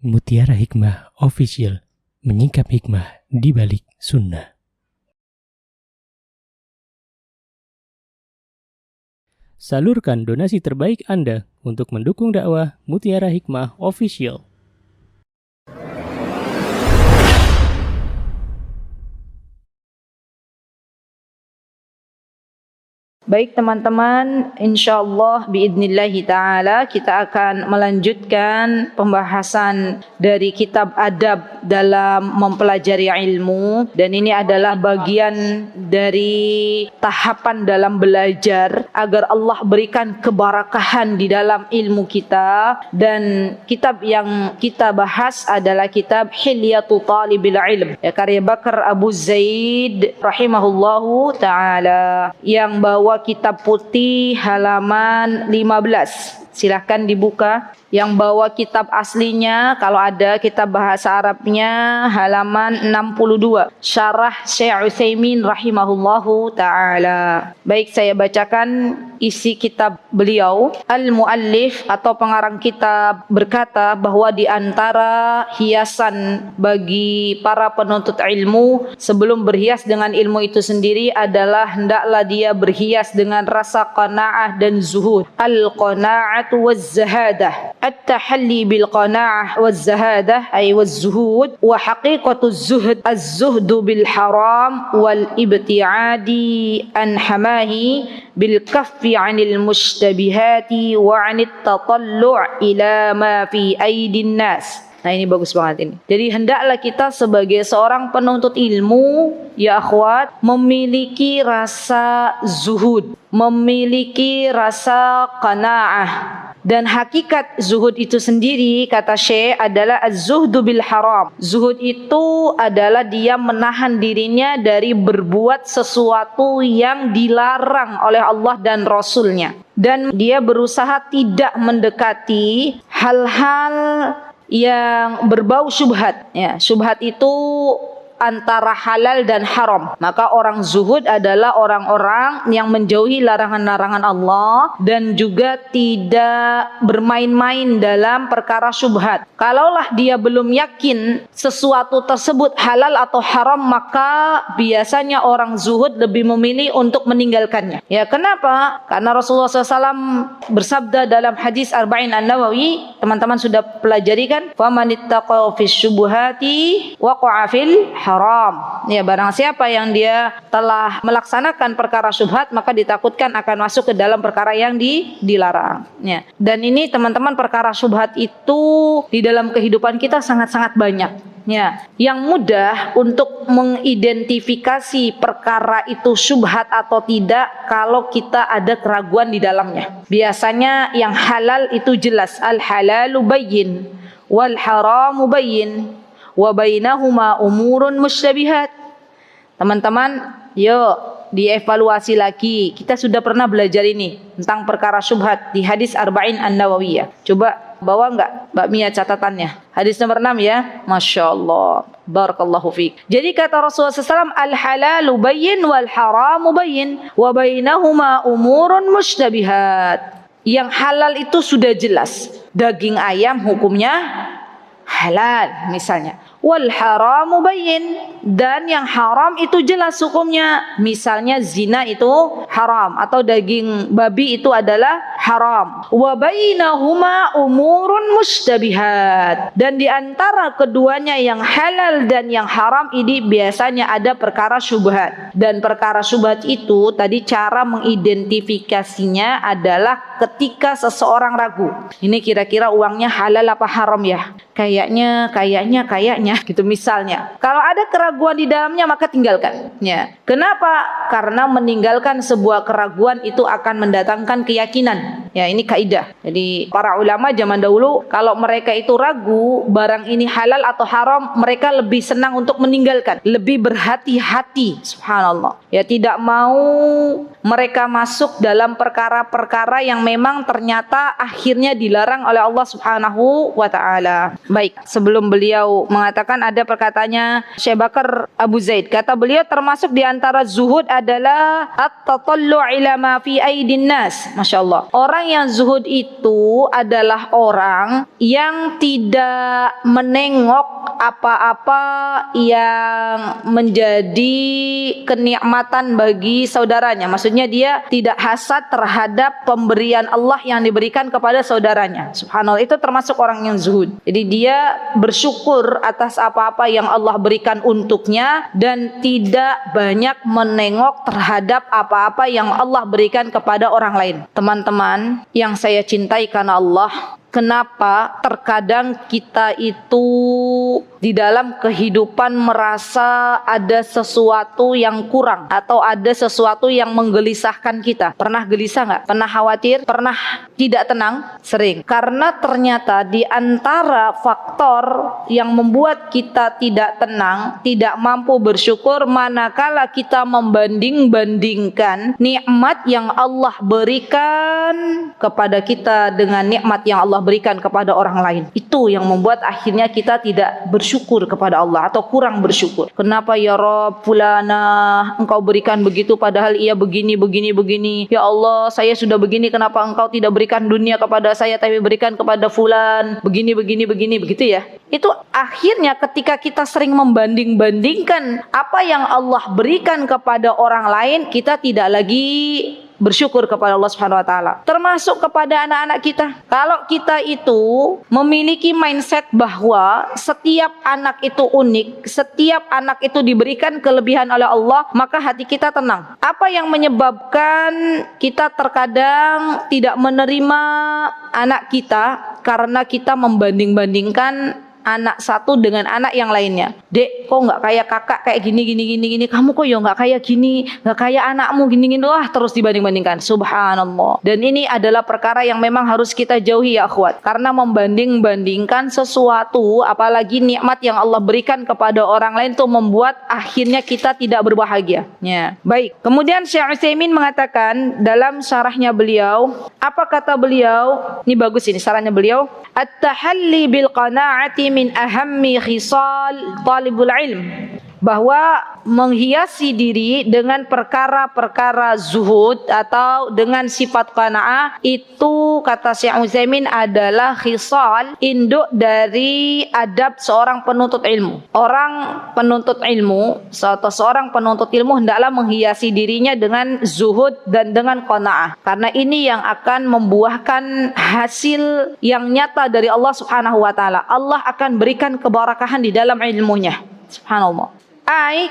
Mutiara Hikmah Official, menyingkap hikmah di balik sunnah. Salurkan donasi terbaik Anda untuk mendukung dakwah Mutiara Hikmah Official. Baik teman-teman, insyaallah biidnillahi ta'ala kita akan melanjutkan pembahasan dari kitab adab dalam mempelajari ilmu. Dan ini adalah bagian dari tahapan dalam belajar agar Allah berikan keberkahan di dalam ilmu kita. Dan kitab yang kita bahas adalah kitab Hilyatu Talibil Ilm, karya Bakar Abu Zaid rahimahullahu ta'ala, yang bawa kitab putih halaman 15. Silahkan dibuka. Yang bawa kitab aslinya, kalau ada kitab bahasa Arabnya, halaman 62. Syarah Syekh Utsaimin rahimahullahu ta'ala. Baik, saya bacakan isi kitab beliau. Al-muallif atau pengarang kitab berkata bahwa di antara hiasan bagi para penuntut ilmu sebelum berhias dengan ilmu itu sendiri adalah hendaklah dia berhias dengan rasa qanaah dan zuhud. Al-qanaa'atu waz-zahadah. At-tahalli bil qanaa'ah waz-zahadah ay waz-zuhud, wa haqiqatu az-zuhd az-zuhdu bil haram wal ibti'adi an hamahi bil kaffi 'anil mustabihati wa 'anit tatallu' ila ma fi aidin nas. Nah, ini bagus banget ini. Jadi hendaklah kita sebagai seorang penuntut ilmu, ya akhwat, memiliki rasa zuhud, memiliki rasa qanaah. Dan hakikat zuhud itu sendiri, kata Syekh, adalah az-zuhdu bil haram. Zuhud itu adalah dia menahan dirinya dari berbuat sesuatu yang dilarang oleh Allah dan Rasulnya. Dan dia berusaha tidak mendekati hal-hal yang berbau syubhat. Ya, syubhat itu antara halal dan haram. Maka orang zuhud adalah orang-orang yang menjauhi larangan-larangan Allah dan juga tidak bermain-main dalam perkara syubhat. Kalaulah dia belum yakin sesuatu tersebut halal atau haram, maka biasanya orang zuhud lebih memilih untuk meninggalkannya. Ya, kenapa? Karena Rasulullah SAW bersabda dalam hadis Arba'in An-Nawawi, teman-teman sudah pelajari kan? Famanittaqa fis syubuhati waqa'a fil haram. Ya, barang siapa yang dia telah melaksanakan perkara syubhat, maka ditakutkan akan masuk ke dalam perkara yang dilarang. Ya. Dan ini teman-teman, perkara syubhat itu di dalam kehidupan kita sangat-sangat banyak. Ya, yang mudah untuk mengidentifikasi perkara itu syubhat atau tidak kalau kita ada keraguan di dalamnya. Biasanya yang halal itu jelas, al halalu bayyin wal haramu bayyin wa bainahuma umurun mustabihat. Teman-teman, yuk dievaluasi lagi. Kita sudah pernah belajar ini tentang perkara syubhat di hadis Arba'in An-Nawawiyah. Coba bawa enggak Mbak Mia catatannya? Hadis nomor 6 ya. Masya Allah, barakallahu fiik. Jadi kata Rasulullah SAW, al-halalu bayyin wal haramu bayyin wa bainahuma umurun mustabihat. Yang halal itu sudah jelas. Daging ayam hukumnya halal misalnya. Wal haramu bayyin, dan yang haram itu jelas hukumnya. Misalnya zina itu haram atau daging babi itu adalah haram. Wa bainahuma umurun mustabihat, dan di antara keduanya yang halal dan yang haram ini biasanya ada perkara syubhat. Dan perkara syubhat itu tadi cara mengidentifikasinya adalah ketika seseorang ragu. Ini kira-kira uangnya halal apa haram ya? Kayaknya gitu misalnya. Kalau ada keraguan di dalamnya maka tinggalkan. Ya. Kenapa? Karena meninggalkan sebuah keraguan itu akan mendatangkan keyakinan. Ya, ini kaidah. Jadi para ulama zaman dahulu kalau mereka itu ragu barang ini halal atau haram, mereka lebih senang untuk meninggalkan, lebih berhati-hati. Subhanallah. Ya, tidak mau mereka masuk dalam perkara-perkara yang memang ternyata akhirnya dilarang oleh Allah Subhanahu wa taala. Baik, sebelum beliau mengatakan, ada perkataannya Syekh Bakar Abu Zaid. Kata beliau, termasuk di antara zuhud adalah at-tatallu' ila ma fi aidin nas. Masya Allah. Orang Orang yang zuhud itu adalah orang yang tidak menengok apa-apa yang menjadi kenikmatan bagi saudaranya. Maksudnya dia tidak hasad terhadap pemberian Allah yang diberikan kepada saudaranya. Subhanallah, itu termasuk orang yang zuhud. Jadi dia bersyukur atas apa-apa yang Allah berikan untuknya dan tidak banyak menengok terhadap apa-apa yang Allah berikan kepada orang lain. Teman-teman yang saya cintai karena Allah, kenapa terkadang kita itu di dalam kehidupan merasa ada sesuatu yang kurang atau ada sesuatu yang menggelisahkan kita? Pernah gelisah nggak? Pernah khawatir? Pernah tidak tenang? Sering. Karena ternyata di antara faktor yang membuat kita tidak tenang, tidak mampu bersyukur, manakala kita membanding-bandingkan nikmat yang Allah berikan kepada kita dengan nikmat yang Allah berikan kepada orang lain. Itu yang membuat akhirnya kita tidak bersyukur kepada Allah atau kurang bersyukur. Kenapa ya Rabb, fulana engkau berikan begitu padahal ia begini. Ya Allah, saya sudah begini, kenapa engkau tidak berikan dunia kepada saya tapi berikan kepada fulan begini begitu ya. Itu akhirnya ketika kita sering membanding-bandingkan apa yang Allah berikan kepada orang lain, kita tidak lagi bersyukur kepada Allah Subhanahu wa taala. Termasuk kepada anak-anak kita. Kalau kita itu memiliki mindset bahwa setiap anak itu unik, setiap anak itu diberikan kelebihan oleh Allah, maka hati kita tenang. Apa yang menyebabkan kita terkadang tidak menerima anak kita? Karena kita membanding-bandingkan anak satu dengan anak yang lainnya. Dek, kok nggak kayak kakak kayak gini. Kamu kok ya nggak kayak gini, nggak kayak anakmu gini. Wah, terus dibanding-bandingkan. Subhanallah. Dan ini adalah perkara yang memang harus kita jauhi ya akhwat. Karena membanding-bandingkan sesuatu, apalagi nikmat yang Allah berikan kepada orang lain, itu membuat akhirnya kita tidak berbahagia. Ya. Baik. Kemudian Syekh Utsaimin mengatakan dalam syarahnya beliau, apa kata beliau? Ini bagus ini syarahnya beliau. At-tahalli bil qana'ati min ahammi khisal talibul ilm, bahwa menghiasi diri dengan perkara-perkara zuhud atau dengan sifat qanaah itu, kata Syekh Utsaimin, adalah khisal, induk dari adab seorang penuntut ilmu. Orang penuntut ilmu atau seorang penuntut ilmu hendaklah menghiasi dirinya dengan zuhud dan dengan qanaah, karena ini yang akan membuahkan hasil yang nyata dari Allah Subhanahu wa taala. Allah akan berikan keberkahan di dalam ilmunya. Subhanallah.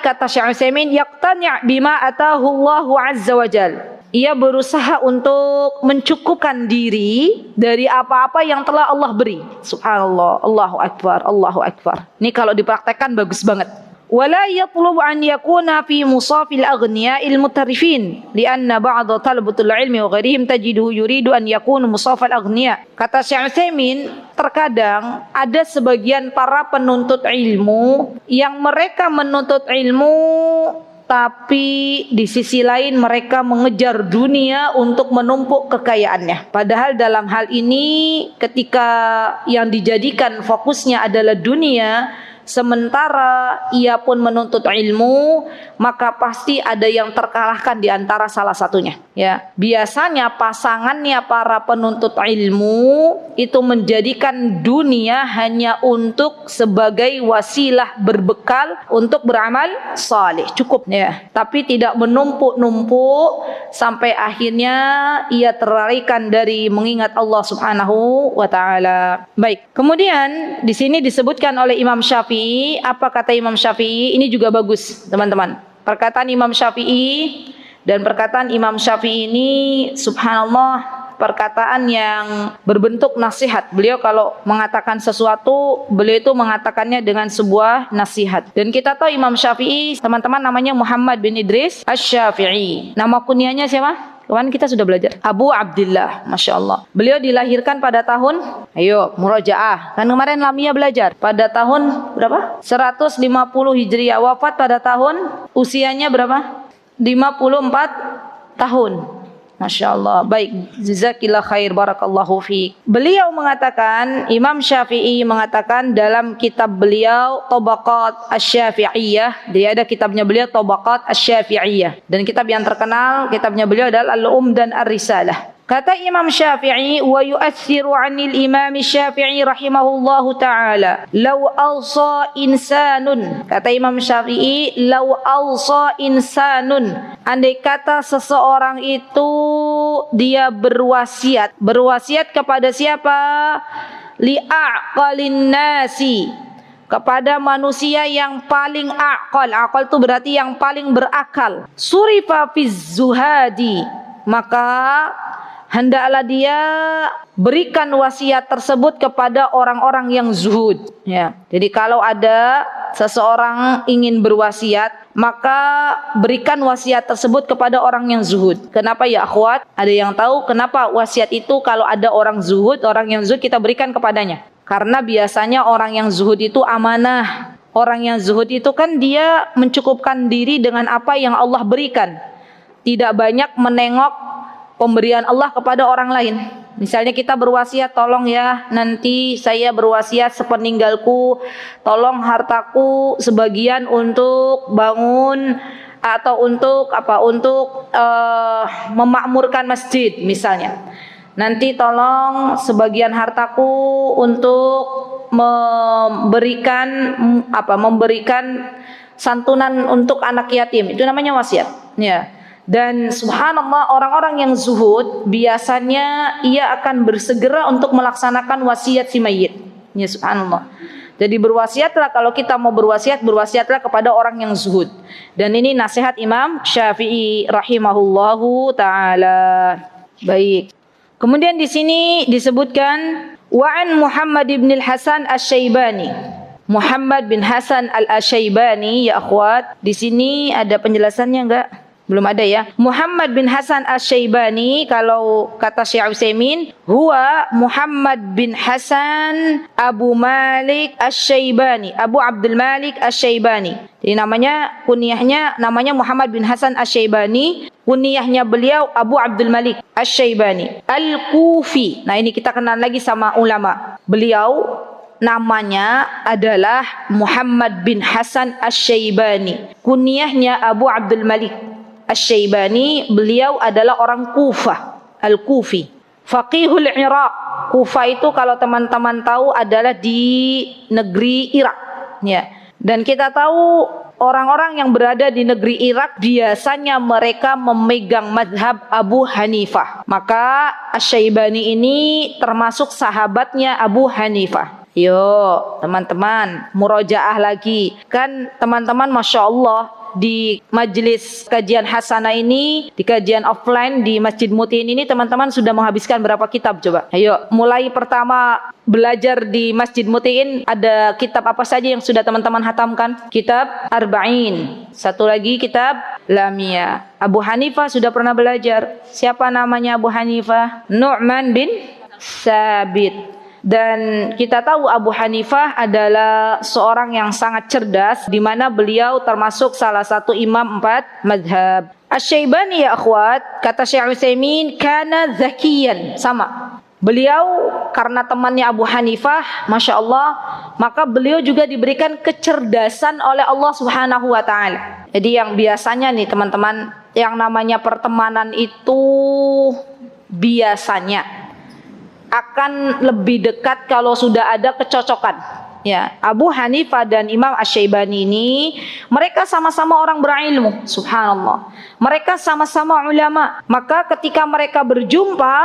Kata Syekh Utsaimin, yaqtani' bima atahu Allahu azza wa jal. Ia berusaha untuk mencukupkan diri dari apa-apa yang telah Allah beri. Subhanallah, Allahu akbar, Allahu akbar. Ini kalau dipraktekkan bagus banget. ولا يطلب أن يكون في مصاف الأغنياء المترفين لأن بعض طلبة العلم وغيرهم تجده يريد أن يكون مصاف الأغنياء. Kata Syekh Utsaimin, terkadang ada sebagian para penuntut ilmu yang mereka menuntut ilmu tapi di sisi lain mereka mengejar dunia untuk menumpuk kekayaannya. Padahal dalam hal ini ketika yang dijadikan fokusnya adalah dunia, sementara ia pun menuntut ilmu, maka pasti ada yang terkalahkan di antara salah satunya. Ya, biasanya pasangannya para penuntut ilmu itu menjadikan dunia hanya untuk sebagai wasilah berbekal untuk beramal saleh, cukup ya. Tapi tidak menumpuk-numpuk sampai akhirnya ia terlarikan dari mengingat Allah Subhanahu wa taala. Baik. Kemudian di sini disebutkan oleh Imam Syafi'i. Apa kata Imam Syafi'i? Ini juga bagus, teman-teman. Perkataan Imam Syafi'i, dan perkataan Imam Syafi'i ini subhanallah perkataan yang berbentuk nasihat. Beliau kalau mengatakan sesuatu, beliau itu mengatakannya dengan sebuah nasihat. Dan kita tahu Imam Syafi'i, teman-teman, namanya Muhammad bin Idris Asy-Syafi'i. Nama kunyahnya siapa? Kemarin kita sudah belajar. Abu Abdillah, Masya Allah. Beliau dilahirkan pada tahun, murajaah. Kan kemarin Lamia belajar. Pada tahun berapa? 150 Hijriah. Wafat pada tahun, usianya berapa? 54 tahun. Masya Allah. Baik. Jazakillah khair. Barakallahu fiik. Beliau mengatakan, Imam Syafi'i mengatakan dalam kitab beliau Tabaqat Asy-Syafi'iyah. Dia ada kitabnya beliau Tabaqat Asy-Syafi'iyah. Dan kitab yang terkenal, kitabnya beliau adalah Al-Um dan Ar-Risalah. Kata Imam Syafi'i, wa yu'athiru 'anil Imam Syafi'i rahimahullahu taala, law awsa insanun. Kata Imam Syafi'i, law awsa insanun, andai kata seseorang itu dia berwasiat. Berwasiat kepada siapa? Li'aqalin nasi, kepada manusia yang paling aqal. Aqal itu berarti yang paling berakal. Surifa fiz zuhadi, maka hendaklah dia berikan wasiat tersebut kepada orang-orang yang zuhud. Ya. Jadi kalau ada seseorang ingin berwasiat, maka berikan wasiat tersebut kepada orang yang zuhud. Kenapa ya akhwat? Ada yang tahu kenapa wasiat itu kalau ada orang yang zuhud kita berikan kepadanya? Karena biasanya orang yang zuhud itu amanah. Orang yang zuhud itu kan dia mencukupkan diri dengan apa yang Allah berikan. Tidak banyak menengok pemberian Allah kepada orang lain. Misalnya kita berwasiat, tolong ya nanti saya berwasiat sepeninggalku, tolong hartaku sebagian untuk bangun atau untuk memakmurkan masjid misalnya. Nanti tolong sebagian hartaku untuk memberikan santunan untuk anak yatim. Itu namanya wasiat. Ya. Dan subhanallah, orang-orang yang zuhud biasanya ia akan bersegera untuk melaksanakan wasiat si mayit. Ya subhanallah. Jadi berwasiatlah, kalau kita mau berwasiat, berwasiatlah kepada orang yang zuhud. Dan ini nasihat Imam Syafi'i rahimahullahu taala. Baik. Kemudian di sini disebutkan wa'an Muhammad bin Hasan Asy-Syaibani. Muhammad bin Hasan Al-Asy-Syaibani, ya akhwat. Di sini ada penjelasannya enggak? Belum ada ya. Muhammad bin Hasan Asy-Syaibani, kalau kata Syekh Utsaimin, huwa Muhammad bin Hasan Abu Malik Asy-Syaibani, Abu Abdul Malik Asy-Syaibani. Jadi kunyahnya namanya Muhammad bin Hasan Asy-Syaibani, kunyahnya beliau Abu Abdul Malik Asy-Syaibani Al-Kufi. Nah, ini kita kenal lagi sama ulama. Beliau namanya adalah Muhammad bin Hasan Asy-Syaibani, kunyahnya Abu Abdul Malik Asy-Syaibani. Beliau adalah orang Kufah, Al-Kufi, faqihul Iraq. Kufah itu kalau teman-teman tahu adalah di negeri Irak, ya. Dan kita tahu orang-orang yang berada di negeri Irak biasanya mereka memegang mazhab Abu Hanifah. Maka Asy-Syaibani ini termasuk sahabatnya Abu Hanifah. Yo teman-teman, murojaah lagi. Kan teman-teman Masya Allah di majelis kajian hasanah ini, di kajian offline di Masjid Mutiin ini, teman-teman sudah menghabiskan berapa kitab coba? Ayo, mulai pertama belajar di Masjid Mutiin, ada kitab apa saja yang sudah teman-teman hatamkan? Kitab Arba'in. Satu lagi kitab Lamia. Abu Hanifah sudah pernah belajar. Siapa namanya Abu Hanifah? Nu'man bin Sabit. Dan kita tahu Abu Hanifah adalah seorang yang sangat cerdas, di mana beliau termasuk salah satu imam 4 madhab. Asy-Syaibani ya akhwat, kata Syekh Utsaimin, kana zakiyan, sama. Beliau karena temannya Abu Hanifah, Masya Allah, maka beliau juga diberikan kecerdasan oleh Allah Subhanahu wa ta'ala. Jadi yang biasanya nih teman-teman, yang namanya pertemanan itu biasanya akan lebih dekat kalau sudah ada kecocokan. Ya, Abu Hanifah dan Imam Asy-Syaibani ini mereka sama-sama orang berilmu, subhanallah. Mereka sama-sama ulama. Maka ketika mereka berjumpa,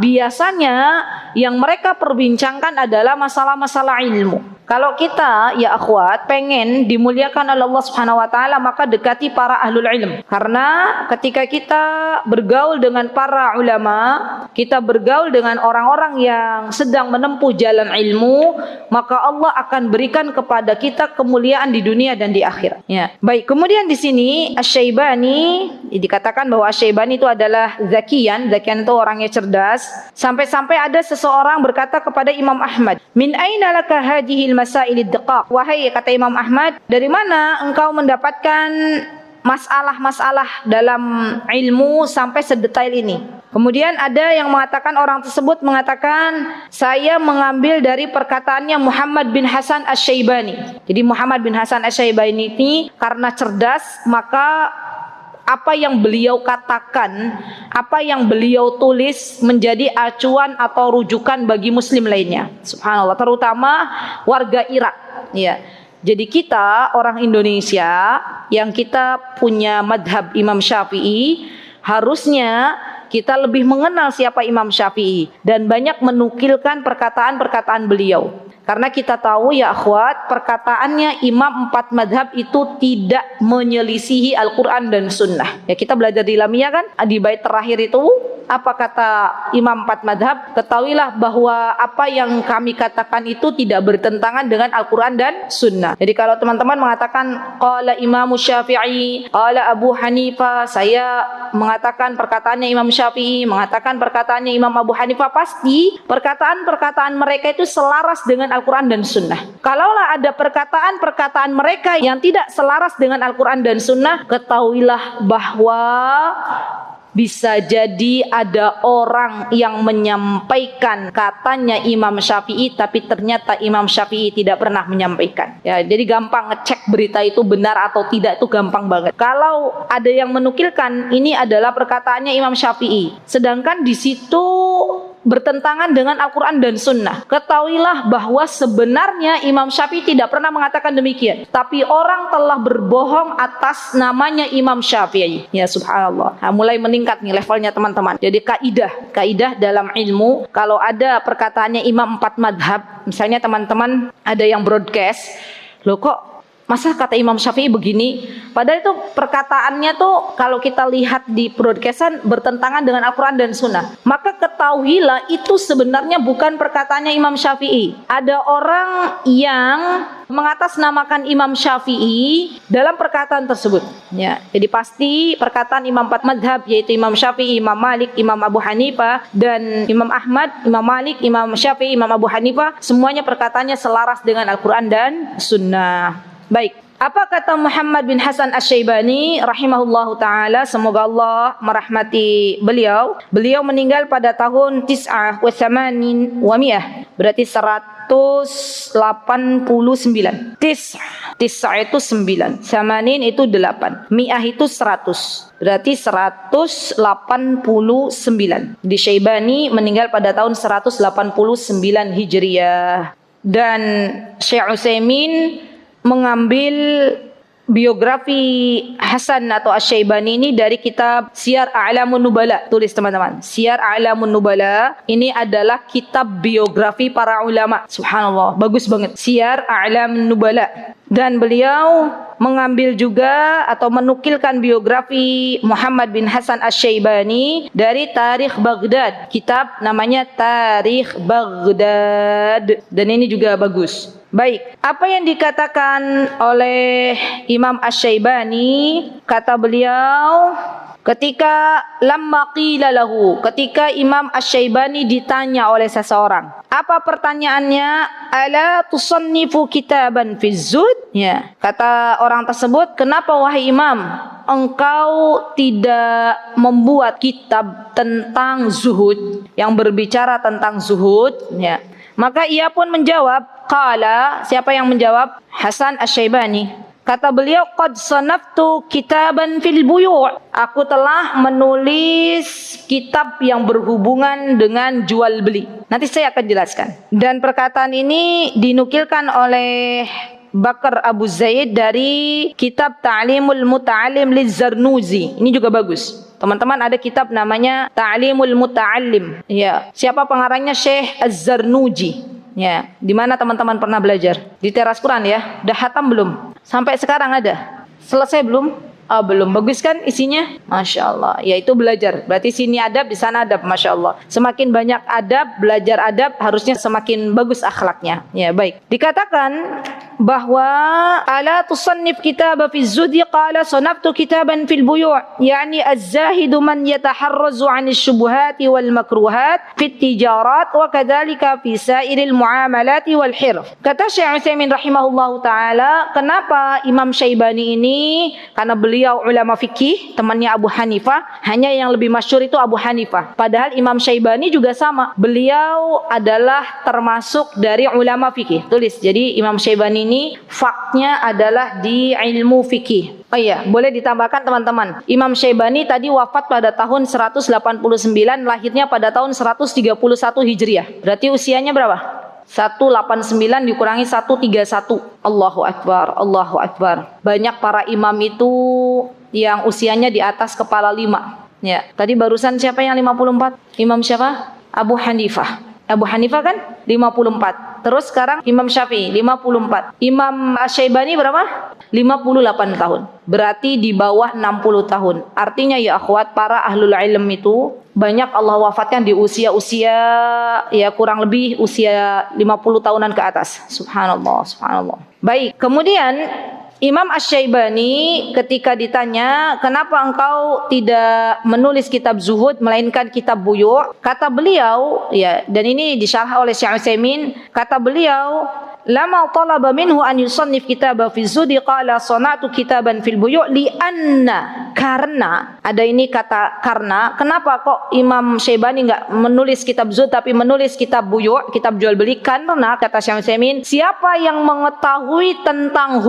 biasanya yang mereka perbincangkan adalah masalah-masalah ilmu. Kalau kita ya akhwat pengen dimuliakan oleh Allah Subhanahu wa taala, maka dekati para ahlul ilm. Karena ketika kita bergaul dengan para ulama, kita bergaul dengan orang-orang yang sedang menempuh jalan ilmu, maka Allah akan berikan kepada kita kemuliaan di dunia dan di akhirat. Ya. Baik, kemudian di sini Asy-Syaibani dikatakan bahwa Asy-Syaibani itu adalah zakiyan. Zakiyan itu orangnya cerdas. Sampai-sampai ada seseorang berkata kepada Imam Ahmad, "Min aina laka hadhil masailid daqaq?" Wahai, kata Imam Ahmad, dari mana engkau mendapatkan masalah-masalah dalam ilmu sampai sedetail ini? Kemudian ada yang mengatakan, orang tersebut mengatakan, saya mengambil dari perkataannya Muhammad bin Hasan Asy-Syaibani. Jadi Muhammad bin Hasan Asy-Syaibani ini karena cerdas, maka apa yang beliau katakan, apa yang beliau tulis menjadi acuan atau rujukan bagi muslim lainnya. Subhanallah, terutama warga Irak, ya. Jadi kita orang Indonesia yang kita punya madhab Imam Syafi'i, harusnya kita lebih mengenal siapa Imam Syafi'i dan banyak menukilkan perkataan-perkataan beliau. Karena kita tahu ya akhwat, perkataannya imam 4 madhab itu tidak menyelisihi Al-Quran dan Sunnah. Ya, kita belajar di Lamiyah kan, di bait terakhir itu apa kata imam 4 madhab? Ketahuilah bahwa apa yang kami katakan itu tidak bertentangan dengan Al-Quran dan Sunnah. Jadi kalau teman-teman mengatakan qala Imam Syafi'i, qala Abu Hanifah, saya mengatakan perkataannya Imam Syafi'i, mengatakan perkataannya Imam Abu Hanifah, pasti perkataan-perkataan mereka itu selaras dengan Al-Quran dan Sunnah. Kalaulah ada perkataan-perkataan mereka yang tidak selaras dengan Al-Quran dan Sunnah, ketahuilah bahwa bisa jadi ada orang yang menyampaikan katanya Imam Syafi'i, tapi ternyata Imam Syafi'i tidak pernah menyampaikan. Ya, jadi gampang ngecek berita itu benar atau tidak, itu gampang banget. Kalau ada yang menukilkan ini adalah perkataannya Imam Syafi'i, sedangkan di situ bertentangan dengan Al-Quran dan Sunnah, ketahuilah bahwa sebenarnya Imam Syafi'i tidak pernah mengatakan demikian, tapi orang telah berbohong atas namanya Imam Syafi'i. Ya subhanallah. Nah, mulai meningkat nih levelnya teman-teman. Jadi kaidah dalam ilmu, kalau ada perkataannya imam 4 madhab, misalnya teman-teman ada yang broadcast, loh kok masa kata Imam Syafi'i begini? Padahal itu perkataannya tuh kalau kita lihat di broadcastan bertentangan dengan Al-Quran dan Sunnah. Maka ketahuilah itu sebenarnya bukan perkataannya Imam Syafi'i. Ada orang yang mengatasnamakan Imam Syafi'i dalam perkataan tersebut. Ya, jadi pasti perkataan Imam 4 madhab, yaitu Imam Syafi'i, Imam Malik, Imam Abu Hanifah, dan Imam Ahmad, Imam Malik, Imam Syafi'i, Imam Abu Hanifah, semuanya perkataannya selaras dengan Al-Quran dan Sunnah. Baik, apa kata Muhammad bin Hasan Asy-Syaibani rahimahullahu taala, semoga Allah merahmati beliau. Beliau meninggal pada tahun 89 wa mi'ah, berarti 189. Tis'a itu 9, samanin itu 8, mi'ah itu 100, berarti 189. Di Syaibani meninggal pada tahun 189 Hijriah. Dan Syekh Utsaimin mengambil biografi Hasan atau Asy-Syaibani ini dari kitab Syiar A'lamun Nubala. Tulis teman-teman, Syiar A'lamun Nubala ini adalah kitab biografi para ulama. Subhanallah, bagus banget, Syiar A'lamun Nubala. Dan beliau mengambil juga atau menukilkan biografi Muhammad bin Hasan Asy-Syaibani dari Tarikh Baghdad. Kitab namanya Tarikh Baghdad, dan ini juga bagus. Baik, apa yang dikatakan oleh Imam Asy-Syaibani, kata beliau, ketika lamma qila lahu, ketika Imam Asy-Syaibani ditanya oleh seseorang, apa pertanyaannya? Ala tusannifu kitaban fi zuhd? Ya, kata orang tersebut, kenapa wahai Imam, engkau tidak membuat kitab tentang zuhud, yang berbicara tentang zuhud? Ya, maka ia pun menjawab, qala, siapa yang menjawab? Hasan Asy-Syaibani. Kata beliau, qad sanaftu kitaban fil buyu'. Aku telah menulis kitab yang berhubungan dengan jual beli. Nanti saya akan jelaskan. Dan perkataan ini dinukilkan oleh Bakar Abu Zaid dari kitab Ta'limul Muta'allim Liz-Zarnuzi. Ini juga bagus. Teman-teman, ada kitab namanya Ta'limul Muta'allim. Ya, siapa pengarangnya? Syekh Az-Zarnuji. Ya, di mana teman-teman pernah belajar? Di teras Quran ya. Udah hatam belum? Sampai sekarang ada? Selesai belum? Oh, belum. Bagus kan isinya? Masya Allah. Ya, itu belajar. Berarti sini adab, di sana adab. Masya Allah. Semakin banyak adab, belajar adab, harusnya semakin bagus akhlaknya. Ya, baik. Dikatakan bahwa ala tusannif kitab fi zudi, qala sanaftu kitaban fil buyu', yani az-zahidu man yataharrazu 'anil syubuhati wal makruhat fi tijarat wa kadzalika fi sairil muamalati wal hirf. Kata Syekh Utsaimin rahimahullahu taala, kenapa Imam Syaibani ini? Karena beliau beliau ulama fikih, temannya Abu Hanifah. Hanya yang lebih masyhur itu Abu Hanifah. Padahal Imam Syaibani juga sama. Beliau adalah termasuk dari ulama fikih. Tulis. Jadi Imam Syaibani ini faknya adalah di ilmu fikih. Oh iya, boleh ditambahkan teman-teman. Imam Syaibani tadi wafat pada tahun 189, lahirnya pada tahun 131 Hijriah. Berarti usianya berapa? 189 dikurangi 131. Allahu Akbar, Allahu Akbar. Banyak para imam itu yang usianya di atas kepala 5. Ya, tadi barusan siapa yang 54? Imam siapa? Abu Hanifah. Abu Hanifah kan 54. Terus sekarang Imam Syafi'i 54. Imam Syaibani berapa? 58 tahun. Berarti di bawah 60 tahun. Artinya ya akhwat, para ahlul ilm itu banyak Allah wafatkan di usia-usia ya kurang lebih usia 50 tahunan ke atas. Subhanallah, subhanallah. Baik, kemudian Imam Asy-Syaibani ketika ditanya, kenapa engkau tidak menulis kitab zuhud melainkan kitab buyu'? Kata beliau, ya, dan ini disyarah oleh Syekh Utsaimin, kata beliau, lama talaba minhu an yusannif kitaba fi zuhdi qala sana'tu kitaban fil buyu' li anna, karena ada ini kata karena, kenapa kok Imam Syaibani enggak menulis kitab zuhud tapi menulis kitab buyu', kitab jual beli? Karena kata Syekh Utsaimin, siapa yang mengetahui tentang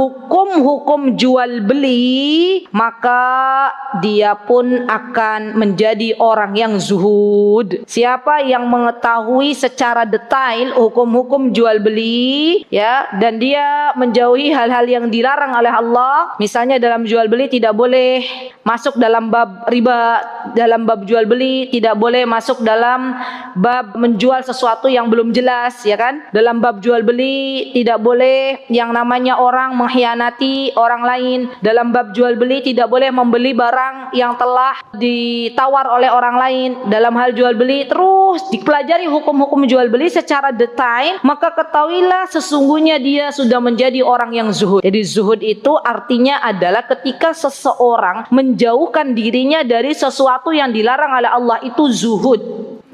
hukum jual beli, maka dia pun akan menjadi orang yang zuhud. Siapa yang mengetahui secara detail hukum-hukum jual beli, ya, dan dia menjauhi hal-hal yang dilarang oleh Allah. Misalnya dalam jual beli tidak boleh masuk dalam bab riba, dalam bab jual beli tidak boleh masuk dalam bab menjual sesuatu yang belum jelas, ya kan? Dalam bab jual beli tidak boleh yang namanya orang mengkhianati orang lain. Dalam bab jual beli tidak boleh membeli barang yang telah ditawar oleh orang lain. Dalam hal jual beli terus dipelajari hukum-hukum jual beli secara detail, maka ketahuilah sesungguhnya dia sudah menjadi orang yang zuhud. Jadi zuhud itu artinya adalah ketika seseorang menjauhkan dirinya dari sesuatu yang dilarang oleh Allah, itu zuhud.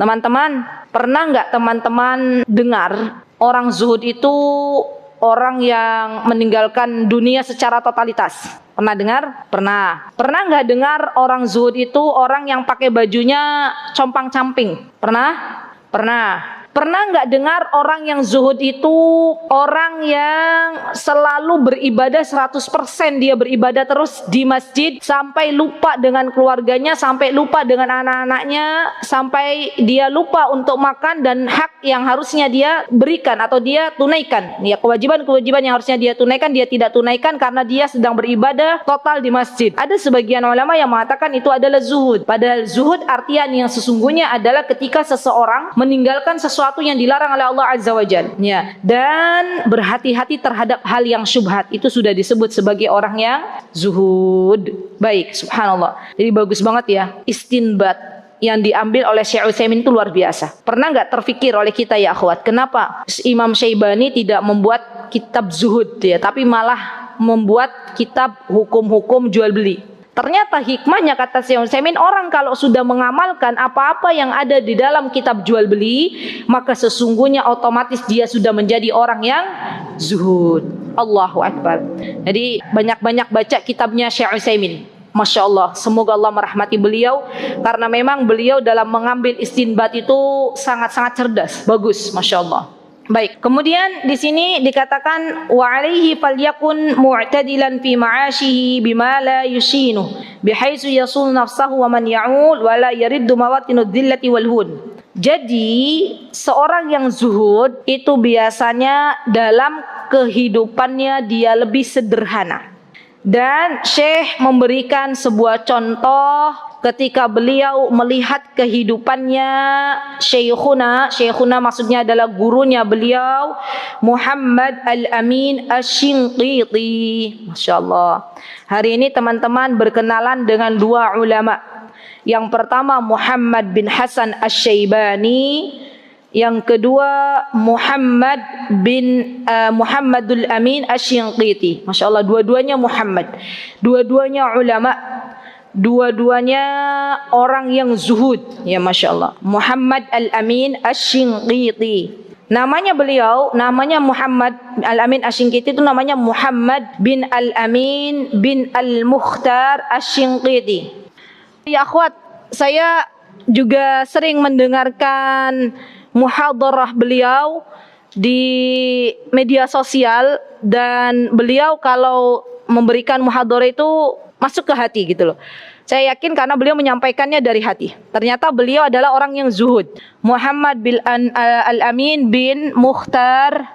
Teman-teman, pernah nggak teman-teman dengar orang zuhud itu orang yang meninggalkan dunia secara totalitas? Pernah dengar? Pernah. Pernah nggak dengar orang zuhud itu orang yang pakai bajunya compang-camping? Pernah? Pernah. Pernah nggak dengar orang yang zuhud itu orang yang selalu beribadah 100%, dia beribadah terus di masjid sampai lupa dengan keluarganya, sampai lupa dengan anak-anaknya, sampai dia lupa untuk makan dan hak yang harusnya dia berikan atau dia tunaikan. Ya, kewajiban-kewajiban yang harusnya dia tunaikan dia tidak tunaikan karena dia sedang beribadah total di masjid. Ada sebagian ulama yang mengatakan itu adalah zuhud. Padahal zuhud artian yang sesungguhnya adalah ketika seseorang meninggalkan sesuatu yang dilarang oleh Allah Azza wa Jalla, ya, dan berhati-hati terhadap hal yang syubhat, itu sudah disebut sebagai orang yang zuhud. Baik, subhanallah. Jadi bagus banget ya istinbat yang diambil oleh Syekh Utsaimin itu luar biasa. Pernah nggak terfikir oleh kita ya akhwat, kenapa Imam Syaibani tidak membuat kitab zuhud ya, tapi malah membuat kitab hukum-hukum jual beli? Ternyata hikmahnya, kata Syekh Utsaimin, orang kalau sudah mengamalkan apa-apa yang ada di dalam kitab jual beli, maka sesungguhnya otomatis dia sudah menjadi orang yang zuhud. Allahu Akbar. Jadi banyak-banyak baca kitabnya Syekh Utsaimin. Masya Allah, semoga Allah merahmati beliau, karena memang beliau dalam mengambil istinbat itu sangat-sangat cerdas, bagus, Masya Allah. Baik, kemudian di sini dikatakan wa alaihi falyakun mu'tadilan fi ma'ashihi bima la yushinu bihaitsu yasul nafsahu wa man ya'ul wa la yariddu mawatinu dhillati wal hun. Jadi seorang yang zuhud itu biasanya dalam kehidupannya dia lebih sederhana. Dan Syekh memberikan sebuah contoh ketika beliau melihat kehidupannya Syekhuna maksudnya adalah gurunya beliau, Muhammad Al-Amin Asy-Shinqiti. Masya Allah. Hari ini teman-teman berkenalan dengan dua ulama. Yang pertama Muhammad bin Hasan Asy-Syaibani, yang kedua Muhammadul Amin Asy-Shinqiti. Masya Allah, dua-duanya Muhammad, dua-duanya ulama, dua-duanya orang yang zuhud, ya Masya Allah. Muhammad Al-Amin Asy-Shinqiti. Namanya beliau, namanya Muhammad Al-Amin Asy-Shinqiti, itu namanya Muhammad bin Al-Amin bin Al-Mukhtar Asy-Shinqiti. Ya akhwat, saya juga sering mendengarkan muhadarah beliau di media sosial, dan beliau kalau memberikan muhadarah itu masuk ke hati gitu loh. Saya yakin karena beliau menyampaikannya dari hati. Ternyata beliau adalah orang yang zuhud. Muhammad bin Al-Amin bin Mukhtar.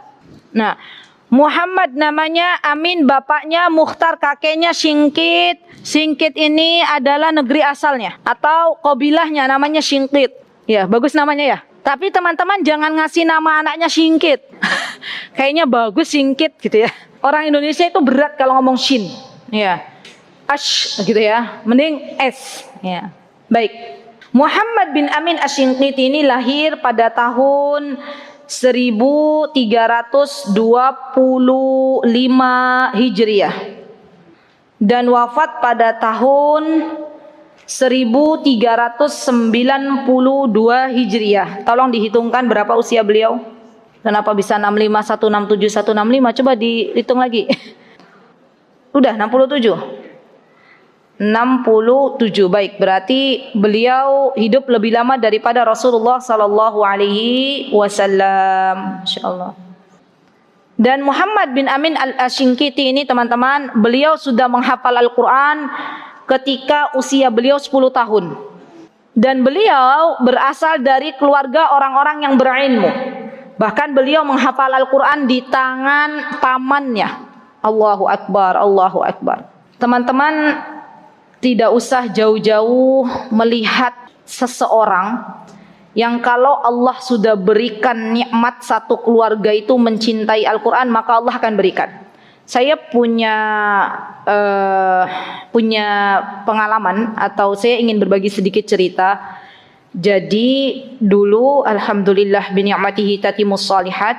Nah, Muhammad namanya, Amin bapaknya, Mukhtar kakeknya, Shinqit. Shinqit ini adalah negeri asalnya atau qabilahnya, namanya Shinqit. Ya, bagus namanya ya. Tapi teman-teman jangan ngasih nama anaknya Shinqit. Kayaknya bagus Shinqit gitu ya. Orang Indonesia itu berat kalau ngomong shin. Ya. Ash gitu ya, mending S ya. Baik. Muhammad bin Amin Asy-Shinqiti ini lahir pada tahun 1325 Hijriah dan wafat pada tahun 1392 Hijriah. Tolong dihitungkan berapa usia beliau. Kenapa bisa 65, 167, 165? Coba dihitung lagi. Udah 67. 67. Baik, berarti beliau hidup lebih lama daripada Rasulullah sallallahu alaihi wasallam, insyaallah. Dan Muhammad bin Amin Asy-Shinqiti ini teman-teman, beliau sudah menghafal Al-Qur'an ketika usia beliau 10 tahun. Dan beliau berasal dari keluarga orang-orang yang berilmu. Bahkan beliau menghafal Al-Qur'an di tangan pamannya. Allahu Akbar, Allahu Akbar. Teman-teman, tidak usah jauh-jauh melihat seseorang yang kalau Allah sudah berikan nikmat satu keluarga itu mencintai Al-Quran, maka Allah akan berikan. Saya punya pengalaman, atau saya ingin berbagi sedikit cerita. Jadi dulu alhamdulillah bi ni'matihi tatimus shalihat,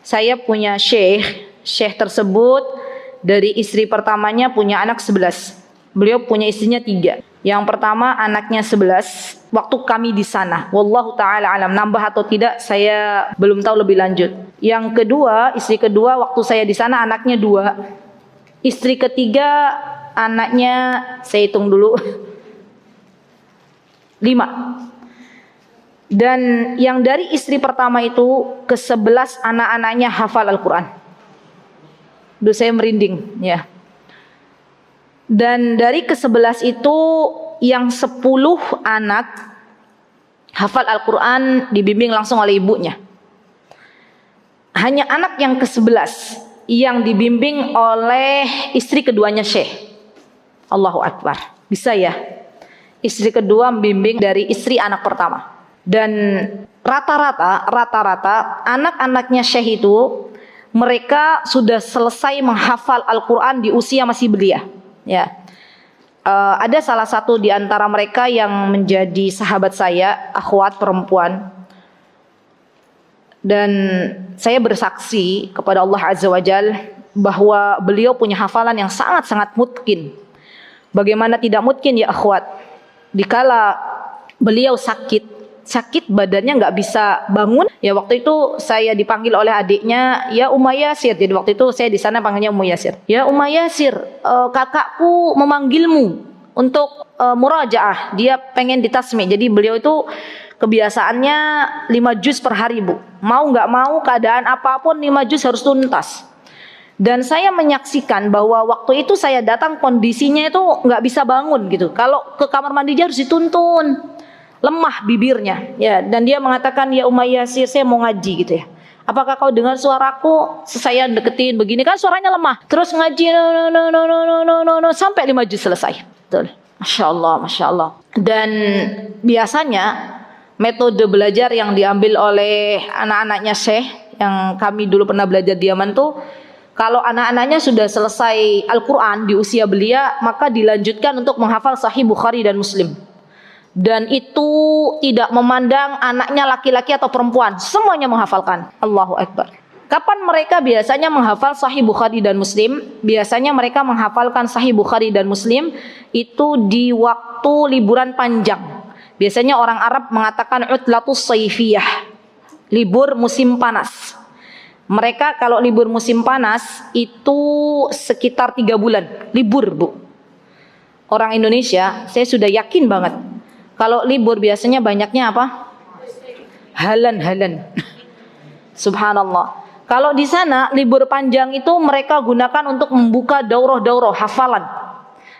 saya punya syekh tersebut dari istri pertamanya punya anak 11. Beliau punya istrinya 3. Yang pertama anaknya 11 waktu kami di sana. Wallahu taala alam, nambah atau tidak saya belum tahu lebih lanjut. Yang kedua, istri kedua waktu saya di sana anaknya 2. Istri ketiga anaknya saya hitung dulu 5. Dan yang dari istri pertama itu ke-11 anak-anaknya hafal Al-Quran. Duh, saya merinding ya. Dan dari ke-11 itu yang 10 anak hafal Al-Quran dibimbing langsung oleh ibunya. Hanya anak yang ke-11 yang dibimbing oleh istri keduanya syekh. Allahu Akbar. Bisa ya? Istri kedua membimbing dari istri anak pertama. Dan rata-rata anak-anaknya syekh itu mereka sudah selesai menghafal Al-Quran di usia masih belia. Ya, ada salah satu di antara mereka yang menjadi sahabat saya, akhwat perempuan, dan saya bersaksi kepada Allah Azza wa Jal bahwa beliau punya hafalan yang sangat-sangat mutqin. Bagaimana tidak mutqin ya akhwat? Dikala beliau sakit badannya nggak bisa bangun, ya waktu itu saya dipanggil oleh adiknya, ya Umma Yasir. Jadi waktu itu saya di sana panggilnya Ummu Yasir. Ya Umma Yasir, kakakku memanggilmu untuk murajaah. Dia pengen ditasmi. Jadi beliau itu kebiasaannya 5 juz per hari, Bu. Mau nggak mau, keadaan apapun 5 juz harus tuntas. Dan saya menyaksikan bahwa waktu itu saya datang kondisinya itu nggak bisa bangun gitu. Kalau ke kamar mandi harus dituntun. Lemah bibirnya ya, dan dia mengatakan, ya Umma Yasir, saya mau ngaji gitu ya. Apakah kau dengar suaraku? Saya deketin begini kan suaranya lemah. Terus ngaji no, sampai 5 juz selesai. Betul. Masya Allah. Dan biasanya metode belajar yang diambil oleh anak-anaknya syekh yang kami dulu pernah belajar di Yaman tuh, kalau anak-anaknya sudah selesai Al-Quran di usia belia, maka dilanjutkan untuk menghafal Sahih Bukhari dan Muslim. Dan itu tidak memandang anaknya laki-laki atau perempuan, semuanya menghafalkan. Allahu Akbar. Kapan mereka biasanya menghafal Sahih Bukhari dan Muslim? Biasanya mereka menghafalkan Sahih Bukhari dan Muslim itu di waktu liburan panjang. Biasanya orang Arab mengatakan utlatus saifiyah. libur musim panas. Mereka kalau libur musim panas itu sekitar 3 bulan libur, Bu. Orang Indonesia, saya sudah yakin banget. Kalau libur biasanya banyaknya apa? Halan-halan. Subhanallah. Kalau di sana libur panjang itu mereka gunakan untuk membuka daurah-daurah hafalan.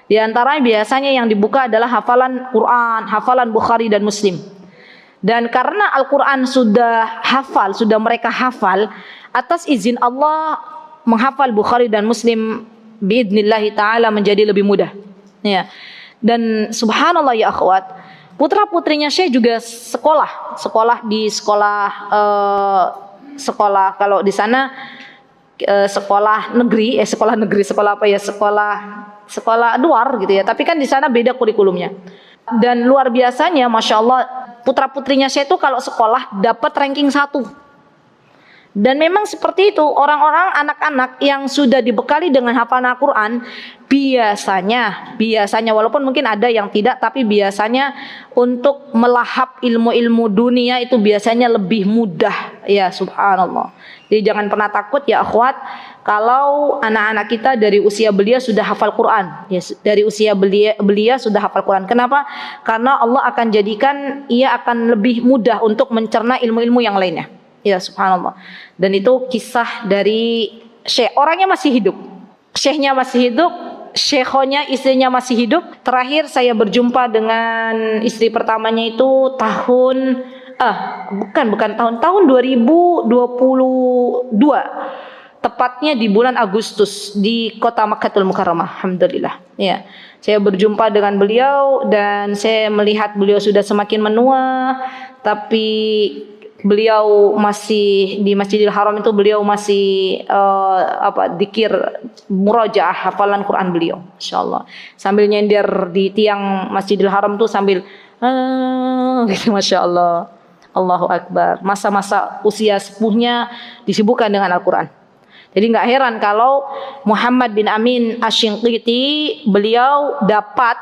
Di antaranya biasanya yang dibuka adalah hafalan Quran, hafalan Bukhari dan Muslim. Dan karena Al-Quran sudah mereka hafal, atas izin Allah menghafal Bukhari dan Muslim biidnillahi ta'ala menjadi lebih mudah. Ya. Dan subhanallah ya akhwat, putra-putrinya saya juga sekolah di sekolah kalau di sana sekolah negeri, sekolah luar gitu ya. Tapi kan di sana beda kurikulumnya. Dan luar biasanya, masya Allah, putra-putrinya saya itu kalau sekolah dapat ranking 1. Dan memang seperti itu, orang-orang anak-anak yang sudah dibekali dengan hafalan Al-Quran biasanya walaupun mungkin ada yang tidak, tapi biasanya untuk melahap ilmu-ilmu dunia itu biasanya lebih mudah. Ya subhanallah. Jadi jangan pernah takut ya akhwat, kalau anak-anak kita dari usia belia sudah hafal Quran. Ya, dari usia belia sudah hafal Quran. Kenapa? Karena Allah akan jadikan ia akan lebih mudah untuk mencerna ilmu-ilmu yang lainnya. Ya subhanallah. Dan itu kisah dari syekh, orangnya masih hidup, syekhnya masih hidup, syekhonya istrinya masih hidup. Terakhir saya berjumpa dengan istri pertamanya itu tahun 2022, tepatnya di bulan Agustus di kota Makkahul Mukarramah. Alhamdulillah. Ya, saya berjumpa dengan beliau dan saya melihat beliau sudah semakin menua, tapi beliau masih di Masjidil Haram itu beliau masih dzikir murajaah hafalan Quran beliau, insyaallah. Sambil nyender di tiang Masjidil Haram tuh sambil gitu, masya Allah, Allahu Akbar. Masa-masa usia sepuhnya disibukkan dengan Al-Quran. Jadi nggak heran kalau Muhammad bin Amin Asy-Shinqiti beliau dapat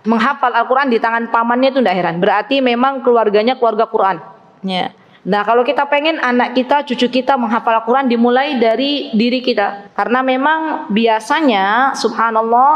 menghafal Al-Quran di tangan pamannya, itu nggak heran. Berarti memang keluarganya keluarga Quran. Ya. Nah, kalau kita pengen anak kita, cucu kita menghafal Al-Quran, dimulai dari diri kita. Karena memang biasanya, subhanallah,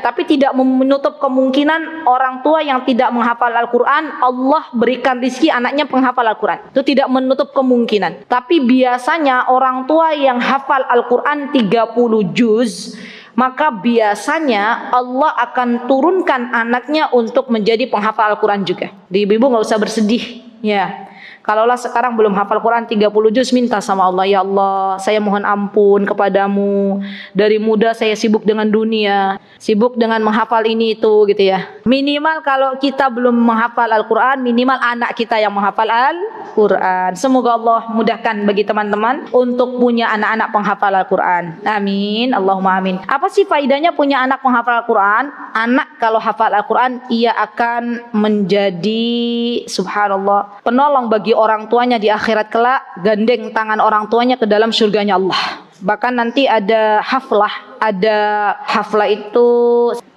tapi tidak menutup kemungkinan orang tua yang tidak menghafal Al-Quran, Allah berikan rizki anaknya penghafal Al-Quran. Itu tidak menutup kemungkinan. Tapi biasanya orang tua yang hafal Al-Quran 30 juz, maka biasanya Allah akan turunkan anaknya untuk menjadi penghafal Al-Quran juga. Di ibu nggak usah bersedih. Ya, kalaulah sekarang belum hafal Quran 30 juz, minta sama Allah, ya Allah, saya mohon ampun kepadamu. Dari muda saya sibuk dengan dunia, sibuk dengan menghafal ini itu gitu ya. Minimal kalau kita belum menghafal Al-Quran, minimal anak kita yang menghafal Al-Quran. Semoga Allah mudahkan bagi teman-teman untuk punya anak-anak penghafal Al-Quran. Amin, Allahumma amin. Apa sih faidahnya punya anak penghafal Al-Quran? Anak kalau hafal Al-Quran, ia akan menjadi subhanallah penolong bagi orang tuanya di akhirat kelak, gandeng tangan orang tuanya ke dalam surganya Allah. Bahkan nanti ada haflah itu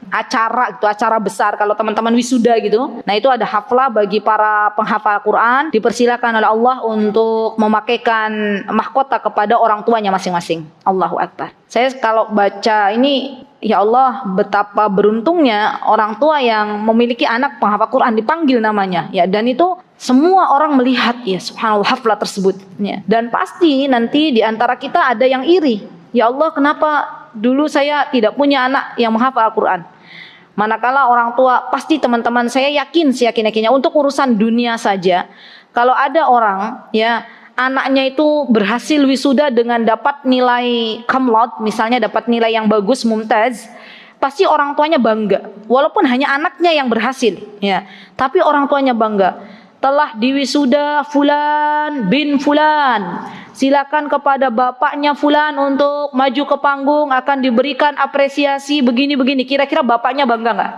acara besar kalau teman-teman wisuda gitu. Nah, itu ada haflah bagi para penghafal Quran, dipersilakan oleh Allah untuk memakaikan mahkota kepada orang tuanya masing-masing. Allahu Akbar. Saya kalau baca ini, ya Allah, betapa beruntungnya orang tua yang memiliki anak penghafal Quran, dipanggil namanya ya, dan itu semua orang melihat ya subhanallah haflah tersebut ya. Dan pasti nanti di antara kita ada yang iri, ya Allah, kenapa dulu saya tidak punya anak yang menghafal Al-Quran. Manakala orang tua, pasti teman-teman saya yakin seyakin-yakinnya untuk urusan dunia saja, kalau ada orang ya anaknya itu berhasil wisuda dengan dapat nilai kamlot, misalnya dapat nilai yang bagus, mumtaz, pasti orang tuanya bangga. Walaupun hanya anaknya yang berhasil ya, tapi orang tuanya bangga. Telah diwisuda Fulan bin Fulan, silakan kepada bapaknya Fulan untuk maju ke panggung, akan diberikan apresiasi begini-begini. Kira-kira bapaknya bangga nggak?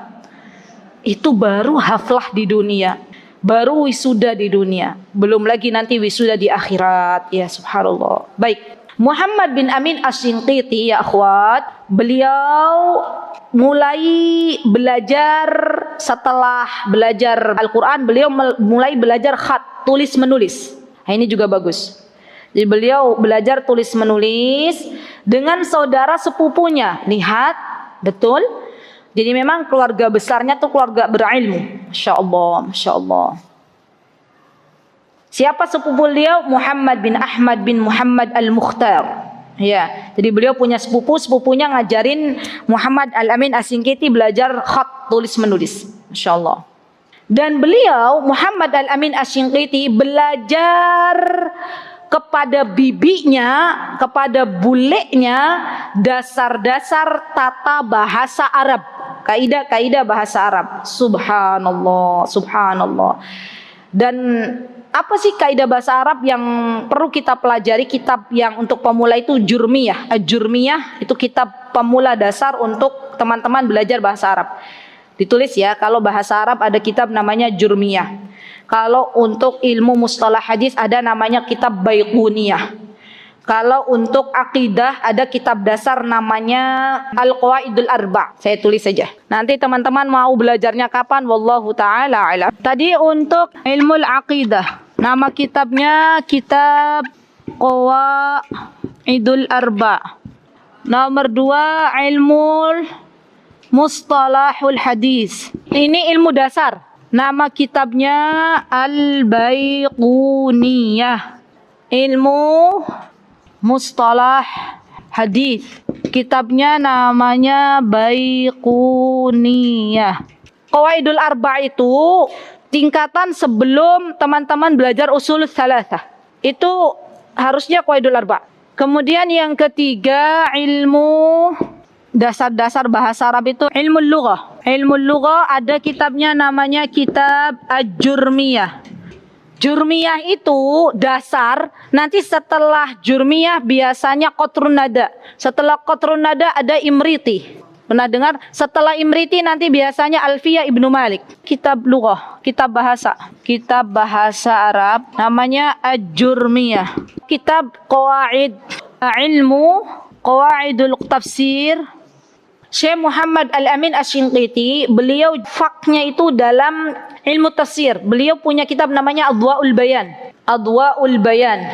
Itu baru haflah di dunia, baru wisuda di dunia, belum lagi nanti wisuda di akhirat ya subhanallah. Baik, Muhammad bin Amin Asy-Shinqiti ya akhwat, beliau mulai belajar setelah belajar Al-Quran, beliau mulai belajar khat, tulis menulis. Nah, ini juga bagus. Jadi beliau belajar tulis menulis dengan saudara sepupunya. Lihat, betul. Jadi memang keluarga besarnya tuh keluarga berilmu. Masya Allah, Masya Allah. Siapa sepupu beliau? Muhammad bin Ahmad bin Muhammad Al-Mukhtar. Ya, jadi beliau punya sepupunya ngajarin Muhammad Al-Amin Asy-Shinqiti belajar khat, tulis menulis. Masya Allah. Dan beliau Muhammad Al-Amin Asy-Shinqiti belajar kepada bibinya, kepada bulenya dasar-dasar tata bahasa Arab, kaidah-kaidah bahasa Arab. Subhanallah, subhanallah. Dan apa sih kaidah bahasa Arab yang perlu kita pelajari? Kitab yang untuk pemula itu Jurmiyah. Jurmiyah itu kitab pemula dasar untuk teman-teman belajar bahasa Arab. Ditulis ya, kalau bahasa Arab ada kitab namanya Jurmiyah. Kalau untuk ilmu mustalah hadis ada namanya kitab Baiquniyah. Kalau untuk akidah ada kitab dasar namanya Al-Qawaidul Arba'. Saya tulis saja. Nanti teman-teman mau belajarnya kapan? Wallahu ta'ala alam. Tadi untuk ilmu akidah, nama kitabnya kitab Qawaidul Arba'. Nomor 2 ilmu mustalahul hadis. Ini ilmu dasar. Nama kitabnya Al-Baiquniyah. Ilmu mustalah hadis. Kitabnya namanya Baiquniyah. Qawaidul Arba' itu tingkatan sebelum teman-teman belajar usul tsalatsah. Itu harusnya Qawaidul Arba'. Kemudian yang ketiga ilmu dasar-dasar bahasa Arab itu ilmu lughah. Ilmu lughah ada kitabnya namanya kitab Al-Jurmiyah. Jurmiyah itu dasar, nanti setelah Jurmiyah biasanya Qatrun Nada. Setelah Qatrun Nada ada Imriti. Pernah dengar? Setelah Imriti nanti biasanya Alfiyah Ibnu Malik. Kitab lughah, kitab bahasa. Kitab bahasa Arab namanya Al-Jurmiyah. Kitab Qawaid ilmu Qawaidul Tafsir. Syekh Muhammad Al-Amin Asy-Shinqiti, beliau faknya itu dalam ilmu tafsir. Beliau punya kitab namanya Adwa'ul Bayan. Adwa'ul Bayan.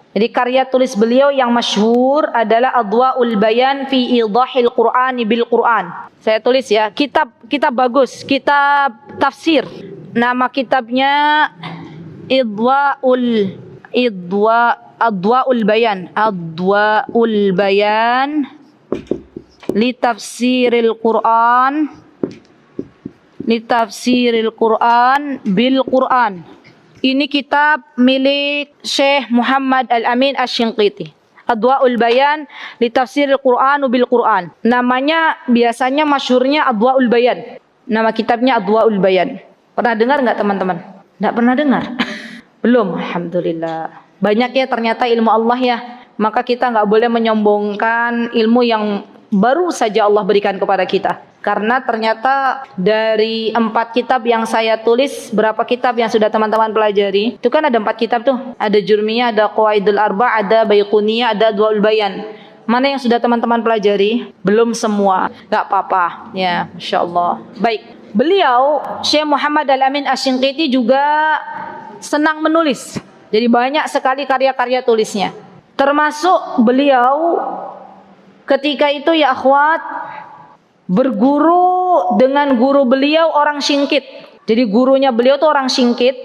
Jadi karya tulis beliau yang masyhur adalah Adwa'ul Bayan fi idahil Qur'ani bil Qur'an. Saya tulis ya, kitab bagus, kitab tafsir. Nama kitabnya Adwa'ul Bayan. Adwa'ul Bayan li tafsiril Qur'an bil Qur'an. Ini kitab milik Syekh Muhammad Al-Amin Asy-Shinqiti. Adwa'ul Bayan li tafsiril Qur'an bil Qur'an. Namanya biasanya masyhurnya Adwa'ul Bayan. Nama kitabnya Adwa'ul Bayan. Pernah dengar enggak teman-teman? Enggak pernah dengar? Belum, alhamdulillah. Banyak ya ternyata ilmu Allah ya. Maka kita enggak boleh menyombongkan ilmu yang baru saja Allah berikan kepada kita. Karena ternyata dari 4 kitab yang saya tulis, berapa kitab yang sudah teman-teman pelajari? Itu kan ada 4 kitab tuh. Ada Jurmiyah, ada Qawaidul Arba', ada Baiquniyah, ada Adwa'ul Bayan. Mana yang sudah teman-teman pelajari? Belum semua. Gak apa-apa. Ya, Masya Allah. Baik. Beliau, Syekh Muhammad Al-Amin Asy-Shinqiti juga senang menulis. Jadi banyak sekali karya-karya tulisnya. Termasuk beliau ketika itu ya akhwat berguru dengan guru beliau orang Singkit. Jadi gurunya beliau tuh orang Singkit.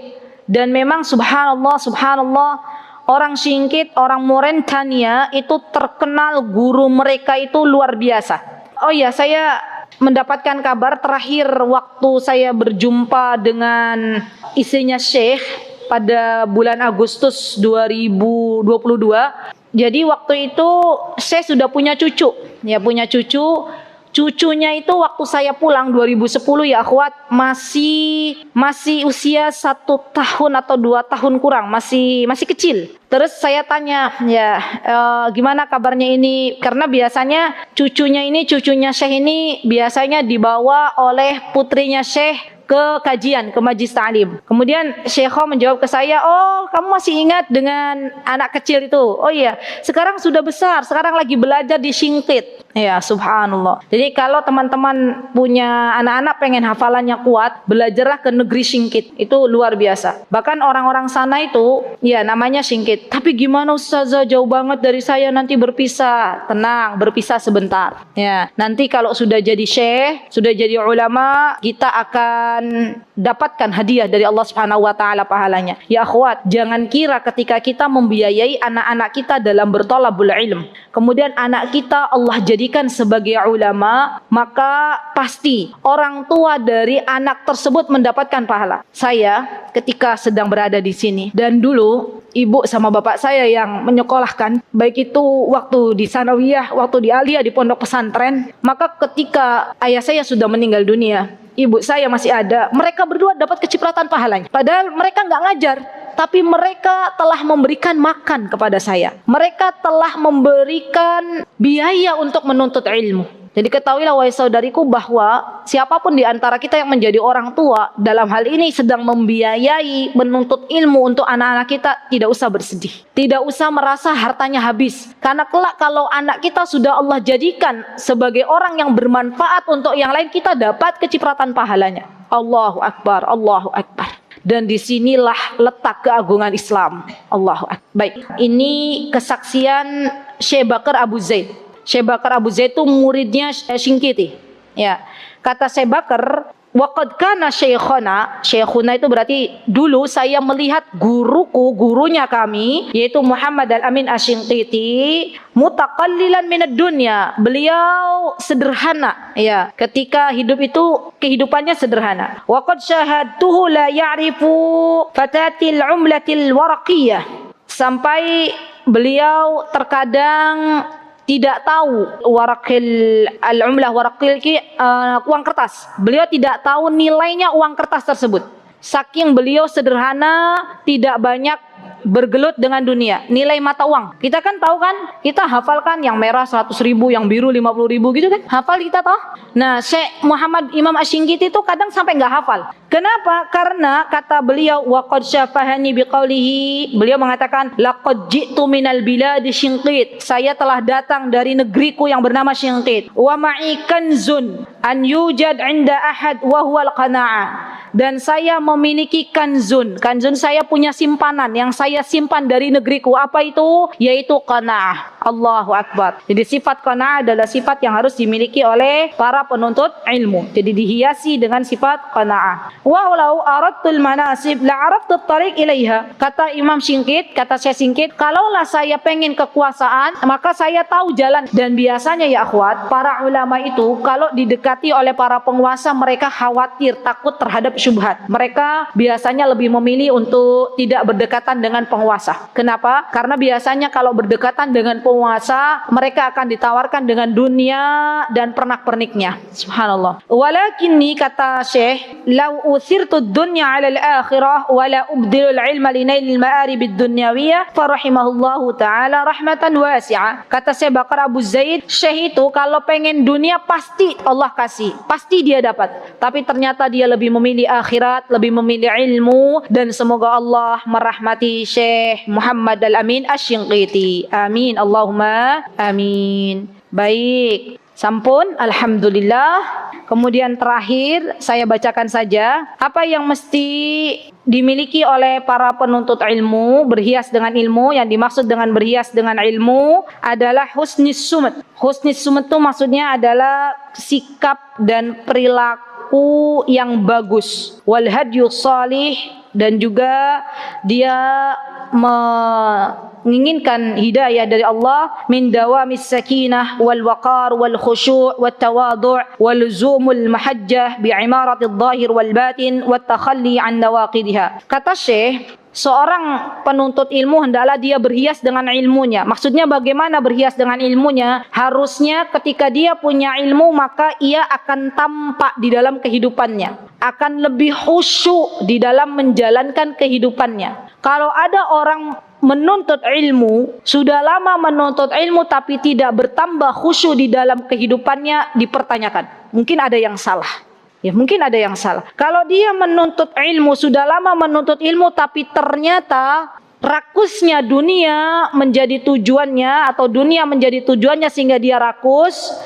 Dan memang subhanallah orang Singkit, orang Mauritania itu terkenal guru mereka itu luar biasa. Oh iya, saya mendapatkan kabar terakhir waktu saya berjumpa dengan istrinya Syekh pada bulan Agustus 2022. Jadi waktu itu saya sudah punya cucu. Ya, punya cucu. Cucunya itu waktu saya pulang 2010 ya akhwat masih usia 1 tahun atau 2 tahun kurang, masih kecil. Terus saya tanya, ya gimana kabarnya ini? Karena biasanya cucunya Syekh ini biasanya dibawa oleh putrinya Syekh ke kajian, ke majlis ta'lim. Kemudian Syekhah menjawab ke saya, "Oh, kamu masih ingat dengan anak kecil itu?" "Oh iya, sekarang sudah besar, sekarang lagi belajar di Singkit." Ya, subhanallah. Jadi kalau teman-teman punya anak-anak pengen hafalannya kuat, belajarlah ke negeri Singkit. Itu luar biasa. Bahkan orang-orang sana itu, ya namanya Singkit. Tapi gimana Ustazah, jauh banget dari saya, nanti berpisah. Tenang, berpisah sebentar. Ya, nanti kalau sudah jadi syekh, sudah jadi ulama, kita akan dapatkan hadiah dari Allah Subhanahu wa taala pahalanya. Ya akhwat, jangan kira ketika kita membiayai anak-anak kita dalam bertolabul ilm, kemudian anak kita Allah jadikan sebagai ulama, maka pasti orang tua dari anak tersebut mendapatkan pahala. Saya ketika sedang berada di sini, dan dulu ibu sama bapak saya yang menyekolahkan, baik itu waktu di sanawiyah, waktu di aliyah, di pondok pesantren, maka ketika ayah saya sudah meninggal dunia, ibu saya masih ada, mereka berdua dapat kecipratan pahalanya. Padahal mereka nggak ngajar, tapi mereka telah memberikan makan kepada saya. Mereka telah memberikan biaya untuk menuntut ilmu. Jadi ketahuilah wahai saudariku bahwa siapapun di antara kita yang menjadi orang tua dalam hal ini sedang membiayai menuntut ilmu untuk anak-anak kita, tidak usah bersedih. Tidak usah merasa hartanya habis. Karena kelak kalau anak kita sudah Allah jadikan sebagai orang yang bermanfaat untuk yang lain, kita dapat kecipratan pahalanya. Allahu Akbar, Allahu Akbar. Dan disinilah letak keagungan Islam. Allahu Akbar. Baik, ini kesaksian Syekh Bakar Abu Zaid. Syekh Bakar Abu Zaid itu muridnya Singkiti. Ya, kata Syekh Bakar, waqad kana syekhuna, syekhuna itu berarti dulu saya melihat gurunya kami, yaitu Muhammad Al-Amin Asy-Shinqiti, mutaqallilan minad dunya. Beliau sederhana, ya, ketika hidup itu kehidupannya sederhana. Waqad syahadtuhu la ya'rifu fatatil umlatil waraqiyah. Sampai beliau terkadang tidak tahu warakil al-umlah, warakil uang kertas. Beliau tidak tahu nilainya uang kertas tersebut. Saking beliau sederhana, tidak banyak bergelut dengan dunia. Nilai mata uang, kita kan tahu kan, kita hafalkan yang merah 100.000, yang biru 50.000 gitu kan, hafal kita toh. Nah, Syekh Muhammad Imam Asy-Shinqiti itu kadang sampai nggak hafal. Kenapa? Karena kata beliau, waqad syafahani biqaulihi, beliau mengatakan, laqad ji'tu minal biladi Shinqit, saya telah datang dari negeriku yang bernama Shinqit. Wa ma'i kanzun an yujad 'inda ahad wa huwa al-qana'ah. Dan saya memiliki kanzun. Kanzun, saya punya simpanan yang saya simpan dari negeriku. Apa itu? Yaitu qanaah. Allahu Akbar. Jadi sifat qanaah adalah sifat yang harus dimiliki oleh para penuntut ilmu. Jadi dihiasi dengan sifat qanaah. Wa law aradtul manasib la araftu at-tariq ilaiha. Kata Imam Singkit, kata Syekh Singkit, kalaulah saya pengen kekuasaan, maka saya tahu jalan. Dan biasanya ya akhwat, para ulama itu kalau didekati oleh para penguasa, mereka khawatir, takut terhadap syubhat. Mereka biasanya lebih memilih untuk tidak berdekatan dengan penguasa. Kenapa? Karena biasanya kalau berdekatan dengan penguasa, mereka akan ditawarkan dengan dunia dan pernak-perniknya. Subhanallah. Walakinni, kata Syekh, law uthirtu dunya 'ala al-akhirah wa la ubdilu al-'ilma li nailil ma'arib ad-dunyawiyah farahimahullahu taala rahmatan wasi'ah. Kata Syekh Bakar Abu Zaid, Syekh itu kalau pengen dunia pasti Allah kasih, pasti dia dapat. Tapi ternyata dia lebih memilih akhirat, lebih memilih ilmu, dan semoga Allah merahmati Syekh Muhammad Al-Amin Asy-Shinqiti. Amin, Allahumma amin. Baik, sampun, alhamdulillah. Kemudian terakhir saya bacakan saja apa yang mesti dimiliki oleh para penuntut ilmu, berhias dengan ilmu. Yang dimaksud dengan berhias dengan ilmu adalah husnis sumet. Husnis sumet itu maksudnya adalah sikap dan perilaku yang bagus. Wal hadyus salih, dan juga dia menginginkan hidayah dari Allah, min dawamis sakinah wal waqar wal khusyu' wat tawadhu' wal luzumul mahajjah bi imaratidh dhahir wal batin wat takhalli an nawaqidha. Kata Syekh, seorang penuntut ilmu hendaklah dia berhias dengan ilmunya. Maksudnya bagaimana berhias dengan ilmunya? Harusnya ketika dia punya ilmu, maka ia akan tampak di dalam kehidupannya, akan lebih khusyuk di dalam menjalankan kehidupannya. Kalau ada orang menuntut ilmu, sudah lama menuntut ilmu tapi tidak bertambah khusyuk di dalam kehidupannya, dipertanyakan. Mungkin ada yang salah. Ya mungkin ada yang salah. Kalau dia menuntut ilmu, sudah lama menuntut ilmu, tapi ternyata rakusnya dunia menjadi tujuannya, atau dunia menjadi tujuannya sehingga dia rakus,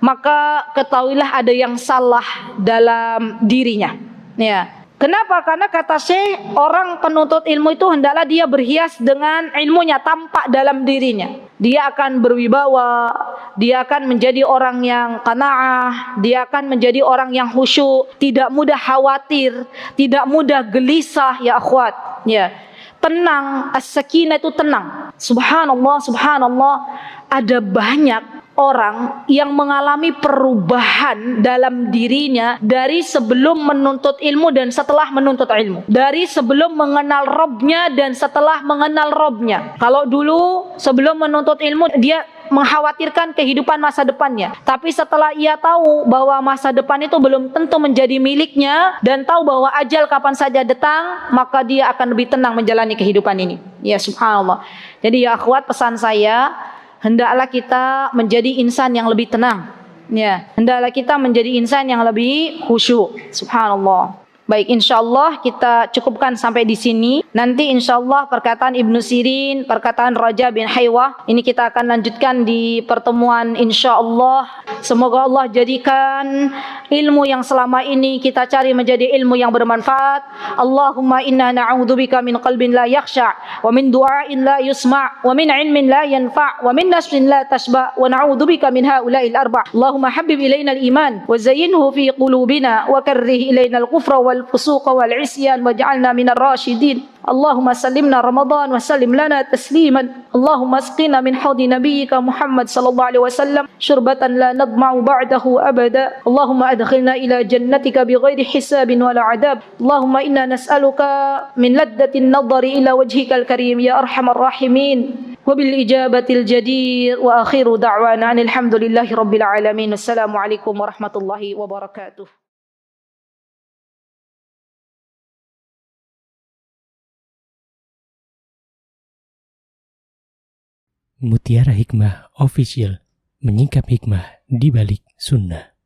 maka ketahuilah ada yang salah dalam dirinya. Ya. Kenapa? Karena kata Syekh, orang penuntut ilmu itu hendaklah dia berhias dengan ilmunya, tampak dalam dirinya. Dia akan berwibawa, dia akan menjadi orang yang qanaah, dia akan menjadi orang yang khusyuk, tidak mudah khawatir, tidak mudah gelisah, ya akhwat. Ya. Tenang, as-sakinah itu tenang. Subhanallah, subhanallah, ada banyak orang yang mengalami perubahan dalam dirinya dari sebelum menuntut ilmu dan setelah menuntut ilmu, dari sebelum mengenal Robnya dan setelah mengenal Robnya. Kalau dulu sebelum menuntut ilmu dia mengkhawatirkan kehidupan masa depannya, tapi setelah ia tahu bahwa masa depan itu belum tentu menjadi miliknya dan tahu bahwa ajal kapan saja datang, maka dia akan lebih tenang menjalani kehidupan ini. Ya subhanallah. Jadi ya akhwat, pesan saya, hendaklah kita menjadi insan yang lebih tenang. Ya, hendaklah kita menjadi insan yang lebih khusyuk. Subhanallah. Baik, insyaallah kita cukupkan sampai di sini. Nanti insyaallah perkataan Ibnu Sirin, perkataan Raja bin Haywah, ini kita akan lanjutkan di pertemuan insyaallah. Semoga Allah jadikan ilmu yang selama ini kita cari menjadi ilmu yang bermanfaat. Allahumma inna na'udzubika min qalbin la yakhsha', wa min du'ain la yusma', wa min ilmin la yanfa', wa min nafsin la tashba', wa na'udzubika min ha'ula'il arba'. Allahumma habbib ilaina al-iman wa zayyinhu fi qulubina wa karrih ilaina al-kufra wal الفسوق والعصيان واجعلنا من الراشدين. اللهم سلمنا رمضان وسلم لنا تسليما. اللهم اسقنا من حوض نبيك محمد صلى الله عليه وسلم شربة لا نظمع بعده أبدا. اللهم أدخلنا إلى جنتك بغير حساب ولا عذاب. اللهم إنا نسألك من لذة النظر إلى وجهك الكريم يا أرحم الراحمين وبالإجابة الجدير. وآخر دعوانا أن الحمد لله رب العالمين. السلام عليكم ورحمة الله وبركاته. Mutiara Hikmah Official, menyingkap hikmah di balik sunnah.